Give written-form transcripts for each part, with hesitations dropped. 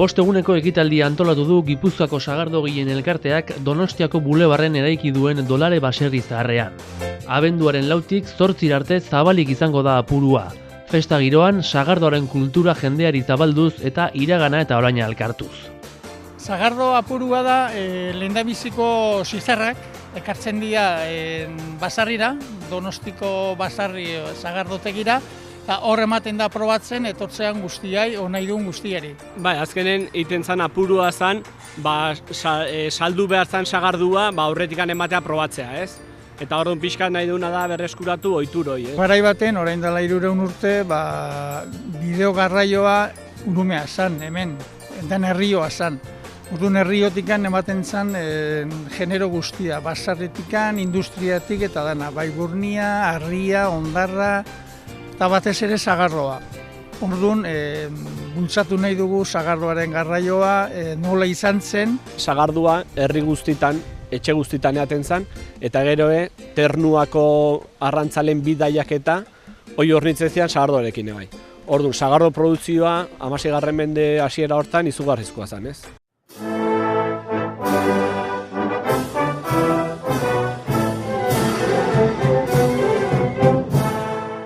Bost eguneko ekitaldia antolatu du Gipuzkoako sagardogien elkarteak Donostiako bulebarren eraiki duen dolare baserri zaharrean. Abenduaren 4tik 8 arte zabalik izango da apurua. Festa giroan sagardoaren kultura jendeari zabalduz eta iragana eta oraina elkartuz. Sagardo apurua da lehendabiziko zizarrak ekartzen dira basarrira, Donostiko basarri sagardotegira, eta hor ematen da probatzen etortzean guztiai, nahi duen guztiari. Bai, azkenen egiten zen apurua zen, saldu behar zen sagardua, aurretikan ematea probatzea, ez? Eta orduan pixkat nahi duna da berreskuratu ohituroi, ez? Garai baten, orain dela 300 urte, bideo garraioa urumea zen, hemen, den herrioa zen. Orduan herriotikan ematen zen genero guztia, basarretikan, industriatik eta dana, bai burnia, harria, ondarra, eta batez ere sagardoa. Orduan, bultzatu nahi dugu sagardoaren garraioa, nola izan zen. Sagardua herri guztitan, etxe guztitan eaten zen, eta gero ternuako arrantzalen bidaiak eta hoi hornitzen zian sagardoarekin bai. Orduan, sagardo produzioa 16. mende hasiera hortan izugarrizkoa zen, ez?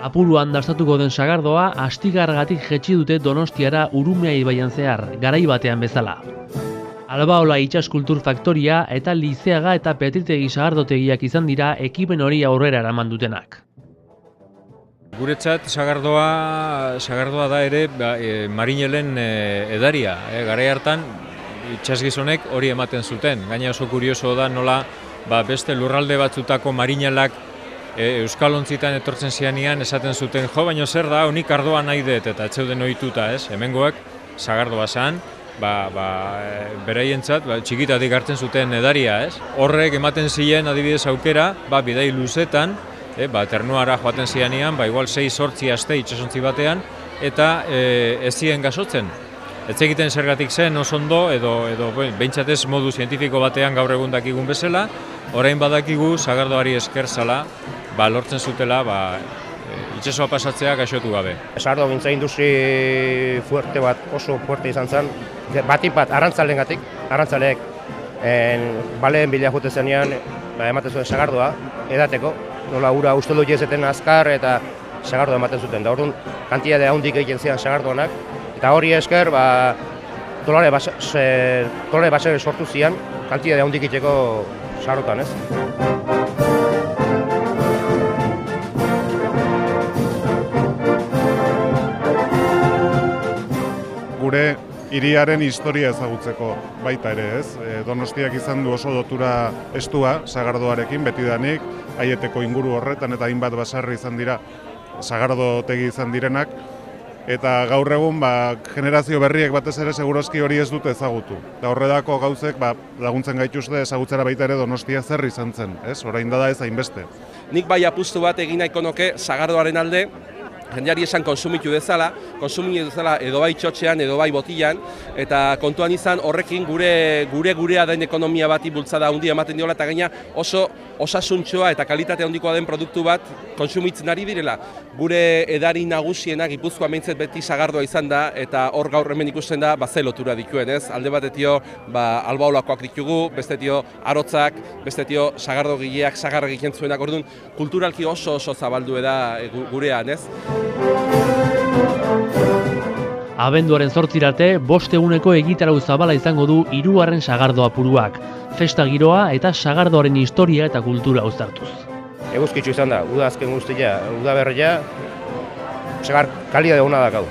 Apuruan dastatuko den sagardoa Astigargatik jetzi dute Donostiara Urumea ibaian zehar, garai batean bezala. Albaola itsas kultur faktoria eta Lizeaga eta Petritegi sagardotegiak izan dira ekimen hori aurrera eraman dutenak. Guretzat sagardoa da ere marinelen edaria. Garai hartan itsasgizonek hori ematen zuten. Gaina oso kurioso da nola beste lurralde batzutako marinelak Euskalontzitan etortzen zianian esaten zuten baina zer da, honik ardoa nahi dut eta etzeuden ohituta, ez? Hemengoak sagardoa zen, beraientzat txikitatik hartzen zuten edaria, ez? Horrek ematen ziren adibidez aukera, bidai luzetan, ternuara joaten zianian, igual 6-8 aste itsasontzi batean, eta ez ziren gasotzen. Ez egiten zergatik zen oso ondo, edo behintzat ez modu zientifiko batean gaur egun dakigun bezala, orain badakigu sagardoari esker zala, lortzen zutela itsasoa pasatzea gaixotu gabe. Sagardo gintza industri fuerte bat, oso fuerte izan zen, batik bat arrantzaleengatik, arrantzaleek baleen bila jute zenean ematen zuen sagardoa edateko, nola ura ustelu jezeten azkar eta sagardoa ematen zuten. Da orduan kantitate handik egiten zian sagardoanak, eta hori esker dolare baserri sortu zian kantitate handik egiteko sagardotan, ez? Gure hiriaren historia ezagutzeko baita ere, ez? Donostiak izan du oso lotura estua sagardoarekin betidanik, Aieteko inguru horretan eta hainbat basarri izan dira sagardotegi izan direnak, eta gaur egun generazio berriek batez ere segurazki hori ez dute ezagutu. Eta horredako gauzek laguntzen gaituzte ezagutzera baita ere Donostia zer izan zen, ez? Orain da ez hainbeste. Nik bai apustu bat egin nahiko nuke sagardoaren alde, jendeari esan konsumitu dezala edo bai txotxean, edo bai botilan, eta kontuan izan horrekin gurea den ekonomia bati bultzada handia ematen diola, eta gaina oso osasuntxoa eta kalitate handikoa den produktu bat konsumitzen ari direla. Gure edari nagusiena Gipuzkoa meintzet beti sagardoa izan da, eta hor gaur hemen ikusten da ze lotura dituen, ez? Alde batetio albaolakoak ditugu, bestetio arotzak, bestetio sagardogileak sagarra egiten zuenak, orduan kulturalki oso zabaldu da gurean, ez? Abenduaren 8 arte, 5 eguneko egitarau zabala izango du 3. sagardo apuruak. Festa giroa eta sagardoaren historia eta kultura uztartuz. Eguzkitzu izan da, uda azken guztia, uda berria, sagar kalidade ona dakau.